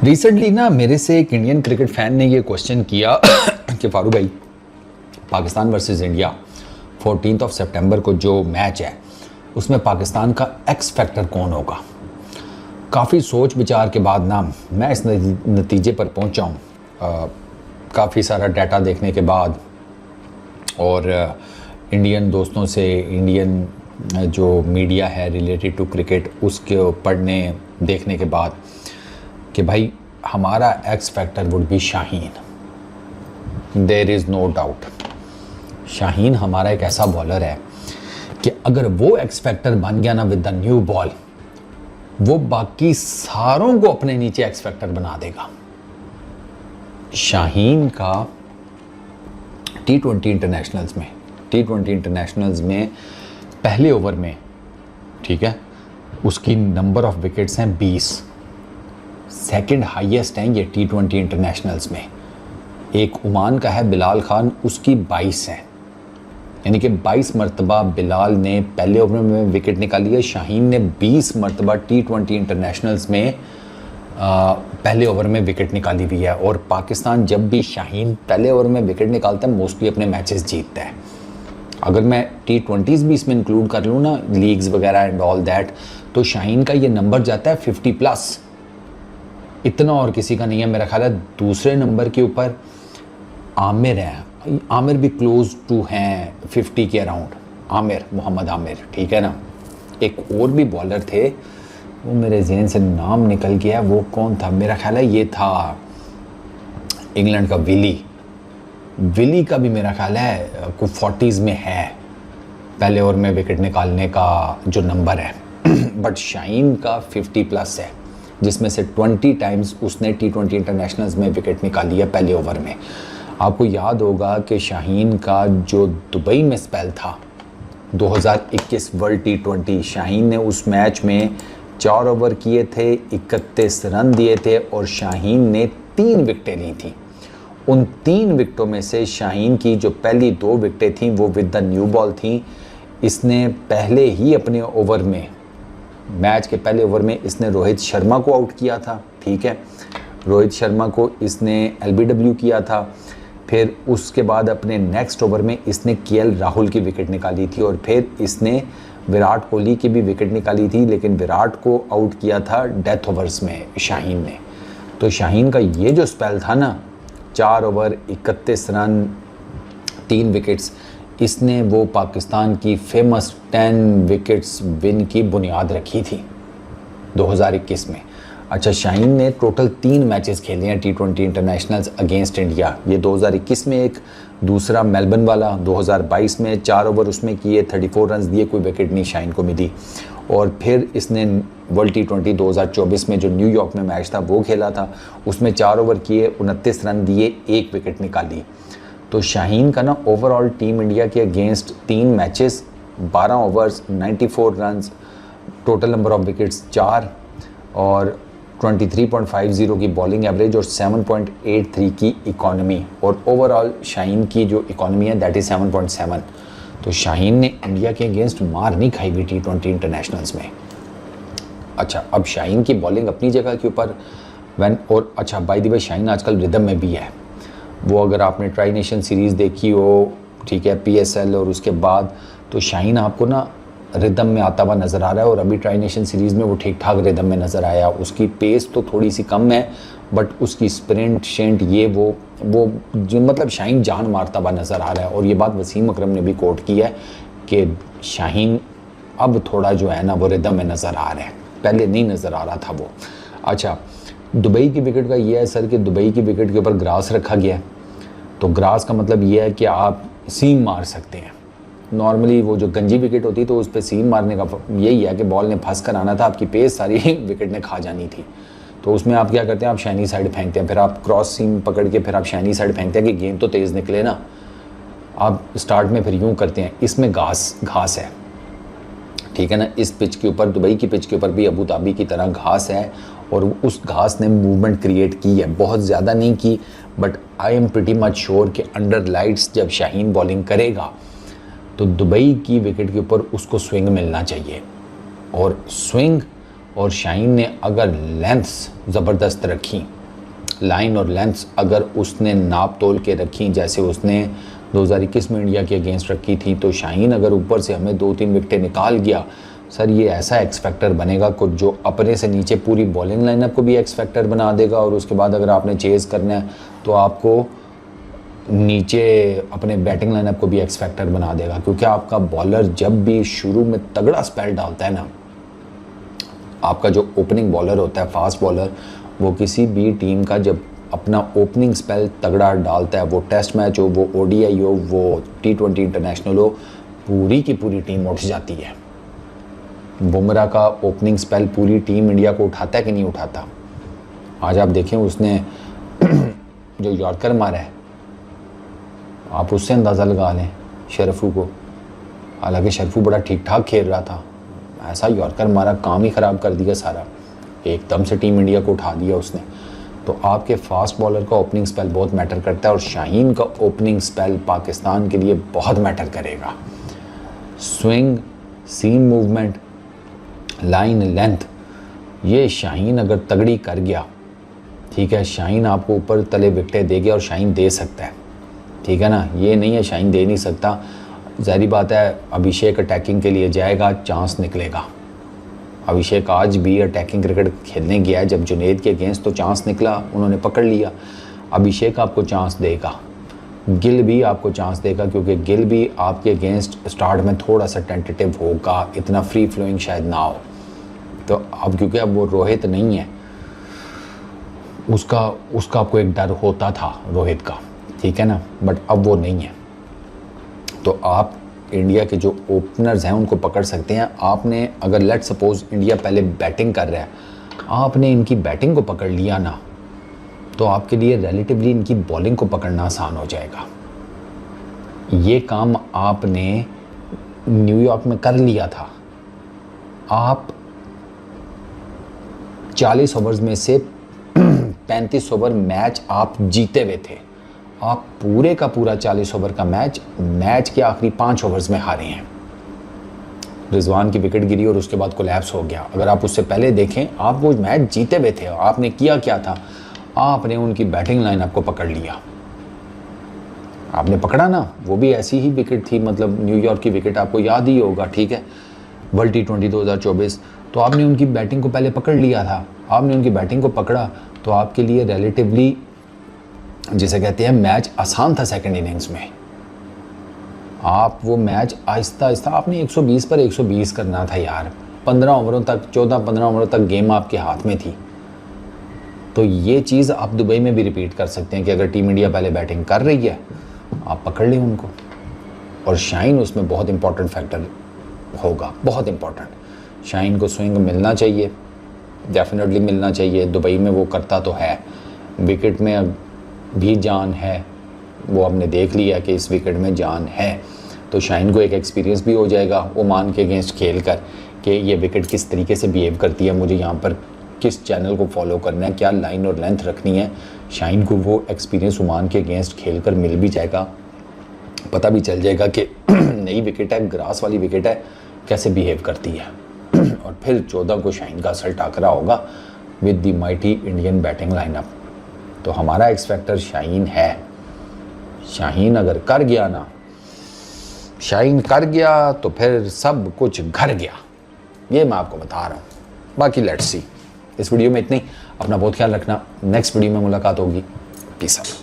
Recently ना मेरे से एक इंडियन क्रिकेट फैन ने ये क्वेश्चन किया कि फारूक भाई, पाकिस्तान वर्सेस इंडिया 14 सितंबर को जो मैच है उसमें पाकिस्तान का एक्स फैक्टर कौन होगा। काफ़ी सोच विचार के बाद ना मैं इस नतीजे पर पहुंचा हूँ, काफ़ी सारा डाटा देखने के बाद और इंडियन दोस्तों से, इंडियन जो मीडिया है रिलेटेड टू क्रिकेट उसके पढ़ने देखने के बाद कि भाई हमारा X factor would be Shaheen. There is no doubt, Shaheen हमारा एक ऐसा बॉलर है कि अगर वो एक्स फैक्टर बन गया ना विद द न्यू बॉल, वो बाकी सारों को अपने नीचे एक्स फैक्टर बना देगा। शाहीन का टी20 इंटरनेशनल्स में पहले ओवर में, ठीक है, उसकी नंबर ऑफ विकेट्स हैं 20, सेकंड हाईएस्ट हैं ये टी20 इंटरनेशनल्स में। एक ओमान का है बिलाल खान, उसकी 22 है, यानी कि 22 मरतबा बिलाल ने पहले ओवर में विकेट निकाली है। शाहीन ने 20 मरतबा टी20 इंटरनेशनल्स में पहले ओवर में विकेट निकाली हुई है। और पाकिस्तान जब भी शाहीन पहले ओवर में विकेट निकालता है मोस्टली अपने मैचेस जीतता है। अगर मैं टी20s भी इसमें इंक्लूड कर लूँ ना, लीग्स वगैरह एंड ऑल दैट, तो शाहीन का ये नंबर जाता है 50+। इतना और किसी का नहीं है। मेरा ख्याल है दूसरे नंबर के ऊपर आमिर है, आमिर भी क्लोज टू हैं 50 के अराउंड, आमिर, मोहम्मद आमिर, ठीक है ना। एक और भी बॉलर थे, वो मेरे जहन से नाम निकल गया, वो कौन था, मेरा ख्याल है ये था इंग्लैंड का विली का भी मेरा ख्याल है कुछ 40s में है पहले ओवर में विकेट निकालने का जो नंबर है। बट शाहीन का 50+ है, जिसमें से 20 टाइम्स उसने टी20 इंटरनेशनल्स में विकेट निकाली है पहले ओवर में। आपको याद होगा कि शाहीन का जो दुबई में स्पेल था 2021 वर्ल्ड टी20, शाहीन ने उस मैच में 4 ओवर किए थे, 31 रन दिए थे और शाहीन ने 3 विकेटें ली थी। उन 3 विकेटों में से शाहीन की जो पहली 2 विकेटें थीं वो विद द न्यू बॉल थी। इसने पहले ही अपने ओवर में, मैच के पहले ओवर में इसने रोहित शर्मा को आउट किया था, ठीक है, रोहित शर्मा को इसने LBW किया था। फिर उसके बाद अपने नेक्स्ट ओवर में इसने KL राहुल की विकेट निकाली थी और फिर इसने विराट कोहली की भी विकेट निकाली थी, लेकिन विराट को आउट किया था डेथ ओवर्स में शाहीन ने। तो शाहीन का ये जो स्पेल था ना, 4 ओवर 31 रन 3 विकेट्स, इसने वो पाकिस्तान की फेमस 10 विकेट्स विन की बुनियाद रखी थी 2021 में। अच्छा, शाहीन ने टोटल 3 मैचेस खेले हैं टी20 इंटरनेशनल्स अगेंस्ट इंडिया। ये 2021 में एक, दूसरा मेलबर्न वाला 2022 में 4 ओवर उसमें किए, 34 रन दिए, कोई विकेट नहीं शाहीन को मिली। और फिर इसने वर्ल्ड टी20 2024 में जो न्यूयॉर्क में मैच था वो खेला था, उसमें 4 ओवर किए, 29 रन दिए, 1 विकेट निकाली। तो शाहीन का ना ओवरऑल टीम इंडिया के against 3 matches, 12 overs, 94 runs, total number of wickets 4 और 23.50 की बॉलिंग एवरेज और 7.83 की इकॉनमी, और ओवरऑल शाहीन की जो इकॉनमी है दैट इज़ 7.7। तो शाहीन ने इंडिया के अगेंस्ट मार नहीं खाई हुई टी20 इंटरनेशनल्स में। अच्छा, अब शाहीन की बॉलिंग अपनी जगह के ऊपर और अच्छा, बाय द वे शाहीन आजकल रिदम में भी है। वो अगर आपने ट्राई नेशन सीरीज़ देखी हो, ठीक है, PSL और उसके बाद, तो शाहीन आपको ना रिदम में आता हुआ नज़र आ रहा है। और अभी ट्राई नेशन सीरीज़ में वो ठीक ठाक रिदम में नज़र आया। उसकी पेस तो थोड़ी सी कम है, बट उसकी स्प्रिंट शेंट ये वो जो मतलब शाहीन जान मारता हुआ नज़र आ रहा है। और ये बात वसीम अकरम ने भी कोट की है कि शाहीन अब थोड़ा जो है ना वो रिदम में नज़र आ रहा है, पहले नहीं नज़र आ रहा था वो। अच्छा, दुबई की विकेट का ये है सर कि दुबई की विकेट के ऊपर ग्रास रखा गया है। तो ग्रास का मतलब ये है कि आप सीम मार सकते हैं। नॉर्मली वो जो गंजी विकेट होती तो उस पर सीम मारने का यही है कि बॉल ने फंस कर आना था, आपकी पेस सारी विकेट ने खा जानी थी। तो उसमें आप क्या करते हैं, आप शाइनी साइड फेंकते हैं, फिर आप क्रॉस सीम पकड़ के फिर आप शाइनी साइड फेंकते हैं कि गेंद तो तेज़ निकले ना। आप स्टार्ट में फिर यूँ करते हैं। इसमें घास है, ठीक है ना। इस पिच के ऊपर, दुबई की पिच के ऊपर भी अबू धाबी की तरह घास है और उस घास ने मूवमेंट क्रिएट की है, बहुत ज़्यादा नहीं की, but I am pretty much sure कि अंडर लाइट्स जब शाहीन बॉलिंग करेगा तो दुबई की विकेट के ऊपर उसको स्विंग मिलना चाहिए। और स्विंग और शाहीन ने अगर लेंथ्स ज़बरदस्त रखी, लाइन और लेंथ्स अगर उसने नाप तोल के रखी जैसे उसने 2021 में इंडिया के अगेंस्ट रखी थी, तो शाहीन अगर ऊपर से हमें 2-3 विकेटें निकाल गया सर, ये ऐसा एक्स फैक्टर बनेगा कुछ जो अपने से नीचे पूरी बॉलिंग लाइनअप को भी एक्स फैक्टर बना देगा। और उसके बाद अगर आपने चेज़ करना है तो आपको नीचे अपने बैटिंग लाइनअप को भी एक्स फैक्टर बना देगा, क्योंकि आपका बॉलर जब भी शुरू में तगड़ा स्पेल डालता है ना, आपका जो ओपनिंग बॉलर होता है, फास्ट बॉलर, वो किसी भी टीम का जब अपना ओपनिंग स्पेल तगड़ा डालता है, वो टेस्ट मैच हो, वो ओडीआई हो, वो T20 इंटरनेशनल हो, पूरी की पूरी टीम उठ जाती है। बुमराह का ओपनिंग स्पेल पूरी टीम इंडिया को उठाता है कि नहीं उठाता? आज आप देखें उसने जो यॉर्कर मारा है, आप उससे अंदाज़ा लगा लें शरफू को। हालांकि शरफू बड़ा ठीक ठाक खेल रहा था, ऐसा यॉर्कर मारा, काम ही ख़राब कर दिया सारा, एकदम से टीम इंडिया को उठा दिया उसने। तो आपके फास्ट बॉलर का ओपनिंग स्पेल बहुत मैटर करता है, और शाहीन का ओपनिंग स्पेल पाकिस्तान के लिए बहुत मैटर करेगा। Swing, seam movement, line, length, ये शाहीन अगर तगड़ी कर गया, ठीक है, शाहीन आपको ऊपर तले विकेटें देगा, और शाहीन दे सकता है, ठीक है ना। ये नहीं है शाहीन दे नहीं सकता, ज़ाहिर बात है अभिषेक अटैकिंग के लिए जाएगा, चांस निकलेगा। अभिषेक आज भी अटैकिंग क्रिकेट खेलने गया है, जब जुनेद के अगेंस्ट तो चांस निकला, उन्होंने पकड़ लिया। अभिषेक आपको चांस देगा, गिल भी आपको चांस देगा, क्योंकि गिल भी आपके अगेंस्ट स्टार्ट में थोड़ा सा टेंटेटिव होगा, इतना फ्री फ्लोइंग शायद ना हो। तो अब क्योंकि अब वो रोहित नहीं है, उसका आपको एक डर होता था रोहित का, ठीक है ना, बट अब वो नहीं है। तो आप इंडिया के जो ओपनर्स हैं उनको पकड़ सकते हैं। आपने अगर लेट सपोज इंडिया पहले बैटिंग कर रहा है, आपने इनकी बैटिंग को पकड़ लिया ना, तो आपके लिए रिलेटिवली इनकी बॉलिंग को पकड़ना आसान हो जाएगा। ये काम आपने न्यूयॉर्क में कर लिया था। आप 40 ओवर्स में से 35 ओवर मैच आप जीते हुए थे। आप पूरे का पूरा 40 ओवर का मैच के आखिरी 5 ओवर्स में हारे हैं। रिजवान की विकेट गिरी और उसके बाद कोलैप्स हो गया। अगर आप उससे पहले देखें, आप वो मैच जीते हुए थे। आपने किया क्या था? आपने उनकी बैटिंग लाइन आपको पकड़ लिया, आपने पकड़ा ना। वो भी ऐसी ही विकेट थी, मतलब न्यूयॉर्क की विकेट, आपको याद ही होगा, ठीक है, वर्ल्ड T20 2024। तो आपने उनकी बैटिंग को पहले पकड़ लिया था। आपने उनकी बैटिंग को पकड़ा तो आपके लिए रिलेटिवली, जिसे कहते हैं, मैच आसान था। सेकंड इनिंग्स में आप वो मैच आहिस्ता आहिस्ता, आपने 120 पर 120 करना था यार। 15 ओवरों तक, 14-15 ओवरों तक गेम आपके हाथ में थी। तो ये चीज़ आप दुबई में भी रिपीट कर सकते हैं कि अगर टीम इंडिया पहले बैटिंग कर रही है, आप पकड़ लें उनको। और शाहीन उसमें बहुत इंपॉर्टेंट फैक्टर होगा, बहुत इंपॉर्टेंट। शाहीन को स्विंग मिलना चाहिए, डेफिनेटली मिलना चाहिए। दुबई में वो करता तो है, विकेट में भी जान है, वो हमने देख लिया कि इस विकेट में जान है। तो शाहीन को एक एक्सपीरियंस भी हो जाएगा ओमान के अगेंस्ट खेल कर कि ये विकेट किस तरीके से बिहेव करती है, मुझे यहाँ पर किस चैनल को फॉलो करना है, क्या लाइन और लेंथ रखनी है। शाहीन को वो एक्सपीरियंस ओमान के अगेंस्ट खेल कर मिल भी जाएगा, पता भी चल जाएगा कि नई विकेट है, ग्रास वाली विकेट है, कैसे बिहेव करती है। और फिर 14 को शाहीन का असल टाकरा होगा with the mighty Indian batting lineup. तो हमारा एक्स फैक्टर शाहीन है। शाहीन अगर कर गया ना, शाहीन कर गया तो फिर सब कुछ घर गया, ये मैं आपको बता रहा हूँ। बाकी लेट्स सी। इस वीडियो में इतनी। अपना बहुत ख्याल रखना। नेक्स्ट वीडियो में मुलाकात होगी। Peace out.